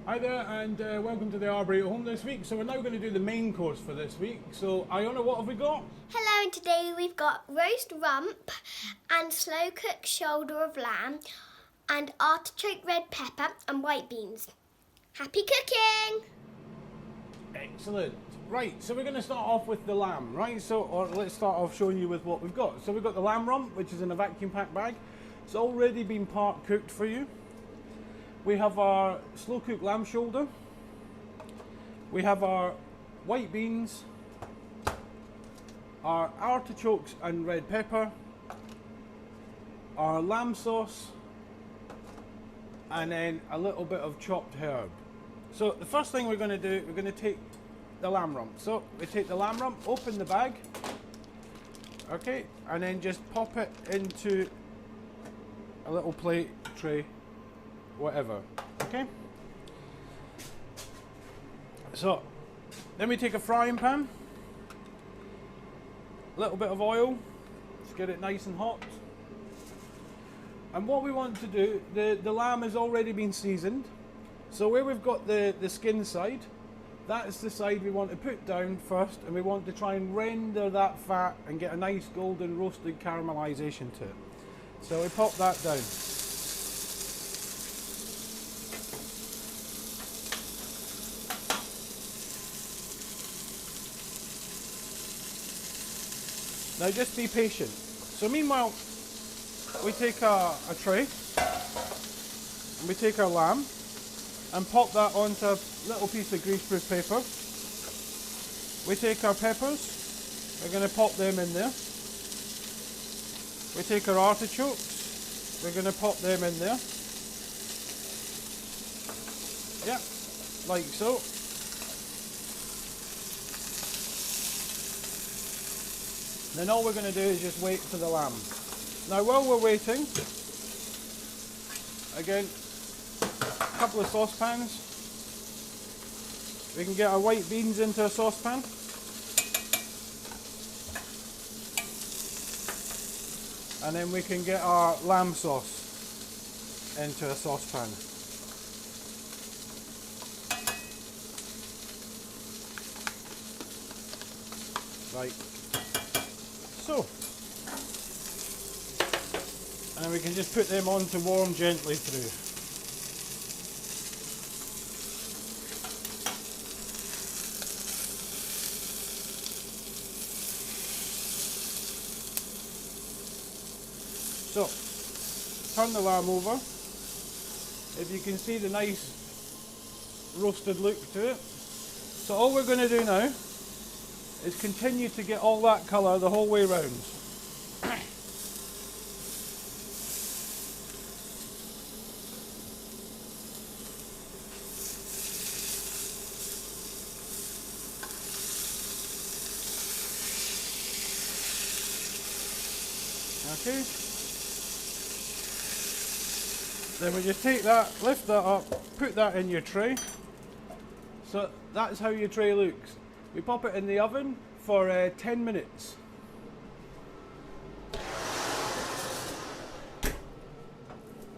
Hi there, and welcome to the Arbury Home this week. So we're now going to do the main course for this week. So Iona, what have we got? Hello, and today we've got roast rump and slow cooked shoulder of lamb and artichoke red pepper and white beans. Happy cooking! Excellent. Right, so we're going to start off with the lamb, right? Or let's start off showing you with what we've got. So we've got the lamb rump, which is in a vacuum packed bag. It's already been part cooked for you. We have our slow cooked lamb shoulder. We have our white beans, our artichokes and red pepper, our lamb sauce, and then a little bit of chopped herb. So the first thing we're going to do, we're going to take the lamb rump. So we take the lamb rump, open the bag, okay, and then just pop it into a little plate, tray, whatever, okay. So then we take a frying pan, a little bit of oil, just get it nice and hot. And what we want to do, the lamb has already been seasoned. So where we've got the skin side, that's the side we want to put down first, and we want to try and render that fat and get a nice golden roasted caramelization to it. So we pop that down. Now just be patient. So meanwhile, we take a tray, and we take our lamb, and pop that onto a little piece of greaseproof paper. We take our peppers, we're going to pop them in there. We take our artichokes, we're going to pop them in there. Yeah, like so. Then all we're going to do is just wait for the lamb. Now while we're waiting, again, a couple of saucepans. We can get our white beans into a saucepan. And then we can get our lamb sauce into a saucepan. Right. So. And then we can just put them on to warm gently through. So, turn the lamb over. If you can see the nice roasted look to it. So all we're going to do now is continue to get all that colour the whole way round. Okay. Then we just take that, lift that up, put that in your tray. So that's how your tray looks. We pop it in the oven for 10 minutes.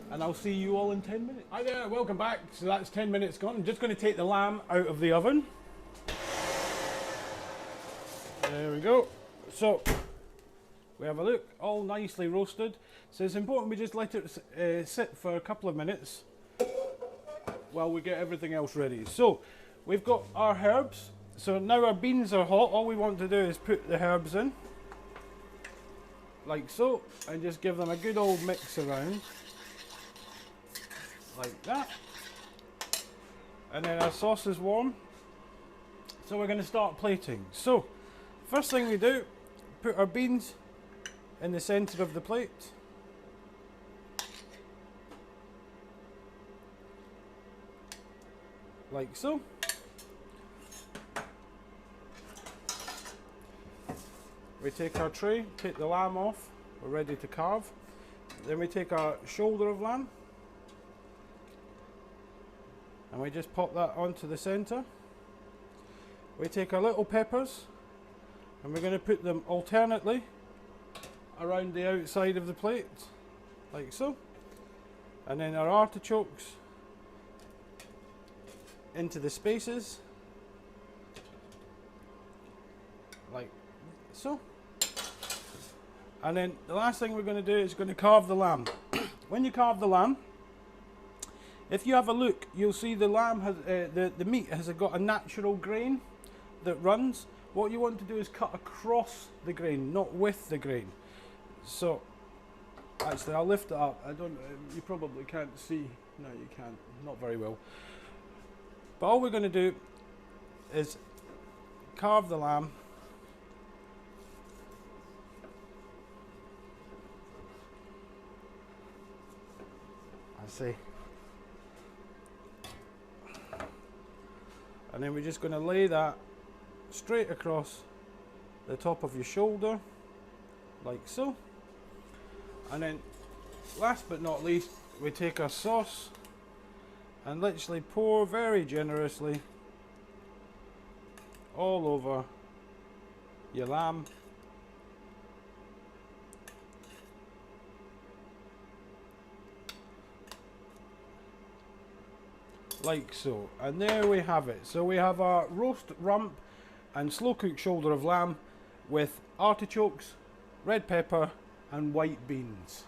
And I'll see you all in 10 minutes. Hi there, welcome back. So that's 10 minutes gone. I'm just going to take the lamb out of the oven. There we go. So we have a look, all nicely roasted. So it's important we just let it sit for a couple of minutes while we get everything else ready. So we've got our herbs. So now our beans are hot, all we want to do is put the herbs in, like so, and just give them a good old mix around, like that. And then our sauce is warm, so we're going to start plating. So first thing we do, put our beans in the centre of the plate. Like so. We take our tray, take the lamb off, we're ready to carve. Then we take our shoulder of lamb and we just pop that onto the centre. We take our little peppers and we're going to put them alternately around the outside of the plate, like so. And then our artichokes into the spaces, like so. And then the last thing we're going to do is going to carve the lamb. When you carve the lamb, if you have a look, you'll see the lamb has the meat has got a natural grain that runs. What you want to do is cut across the grain, not with the grain. So actually, I'll lift it up. I don't. You probably can't see. No, you can't. Not very well. But all we're going to do is carve the lamb. I see. And then we're just going to lay that straight across the top of your shoulder, like so. And then, last but not least, we take our sauce and literally pour very generously all over your lamb. Like so. And there we have it. So we have our roast rump and slow cooked shoulder of lamb with artichokes, red pepper and white beans.